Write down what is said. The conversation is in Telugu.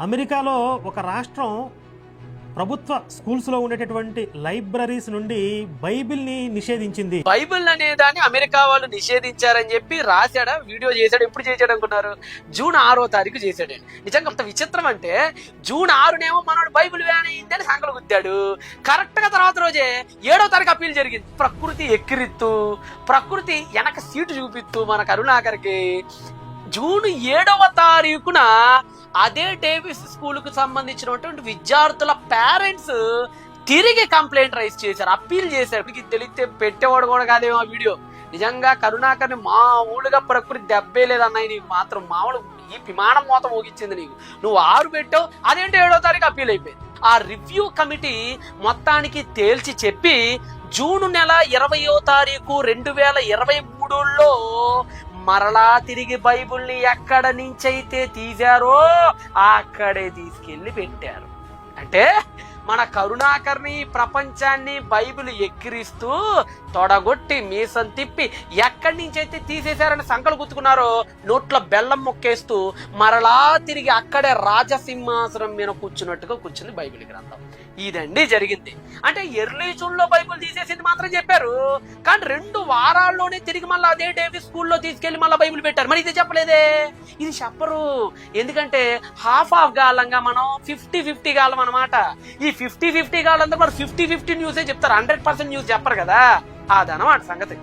అమెరికాలో ఒక రాష్ట్రం ప్రభుత్వ స్కూల్స్లో ఉండేటటువంటి లైబ్రరీస్ నుండి బైబిల్ని నిషేధించింది. బైబిల్ అనే దాన్ని అమెరికా వాళ్ళు నిషేధించారని చెప్పి రాశాడా, వీడియో చేశాడు. ఎప్పుడు చేశాడు అనుకున్నారు? జూన్ 6వ తారీఖు చేశాడు. నిజంగా అంత విచిత్రం అంటే జూన్ 6నేమో మనోడు బైబిల్ వ్యాన్ అయిందని సంకలు గుద్దాడు. కరెక్ట్ గా తర్వాత రోజే 7వ తారీఖు అప్పీల్ జరిగింది. ప్రకృతి ఎక్కిరిత్తు, ప్రకృతి వెనక సీటు చూపిస్తూ మన కరుణాకర్కి జూన్ 7వ తారీఖున అదే డేవిస్ స్కూల్ కు సంబంధించినటువంటి విద్యార్థుల పేరెంట్స్ తిరిగి కంప్లైంట్ రైజ్ చేశారు, అప్పీల్ చేశారు. ఇప్పుడు తెలిస్తే పెట్టేవాడు కూడా కాదేమో ఆ వీడియో. నిజంగా కరుణాకర్ని మామూలుగా ప్రకృతి దెబ్బే లేదన్నాయి నీకు మాత్రం. మామూలు ఈ విమానం మోత మోగించింది నీకు. నువ్వు 6 పెట్టావు, అదేంటి 7వ తారీఖు అప్పీల్ అయిపోయింది. ఆ రివ్యూ కమిటీ మొత్తానికి తేల్చి చెప్పి జూన్ నెల 20వ తారీఖు 2023లో మరలా తిరిగి బైబిల్ని ఎక్కడ నుంచైతే తీశారో అక్కడే తీసుకెళ్లి పెట్టారు. అంటే మన కరుణాకర్ని, ప్రపంచాన్ని బైబిల్ ఎక్కిరిస్తూ తొడగొట్టి మీసం తిప్పి ఎక్కడి నుంచి అయితే తీసేశారని సంకలు గుర్తుకున్నారో నోట్లో బెల్లం మొక్కేస్తూ మరలా తిరిగి అక్కడే రాజసింహాసనం మీద కూర్చున్నట్టుగా కూర్చుంది బైబిల్ గ్రంథం. ఇదండి జరిగింది. అంటే ఎర్లీ జూన్ లో బైబిల్ తీసేసింది మాత్రం చెప్పారు, కానీ 2 వారాల్లోనే తిరిగి మళ్ళీ అదే డేవిస్ స్కూల్లో తీసుకెళ్లి మళ్ళీ బైబిల్ పెట్టారు. మరి ఇది చెప్పలేదే, ఇది చెప్పరు. ఎందుకంటే హాఫ్ గాలంగా మనం 50-50 గాలం అనమాట. ఈ 50-50 గాలందరూ మరి 50-50 న్యూసే చెప్తారు, 100% న్యూస్ చెప్పరు కదా. అదనమాట సంగతి.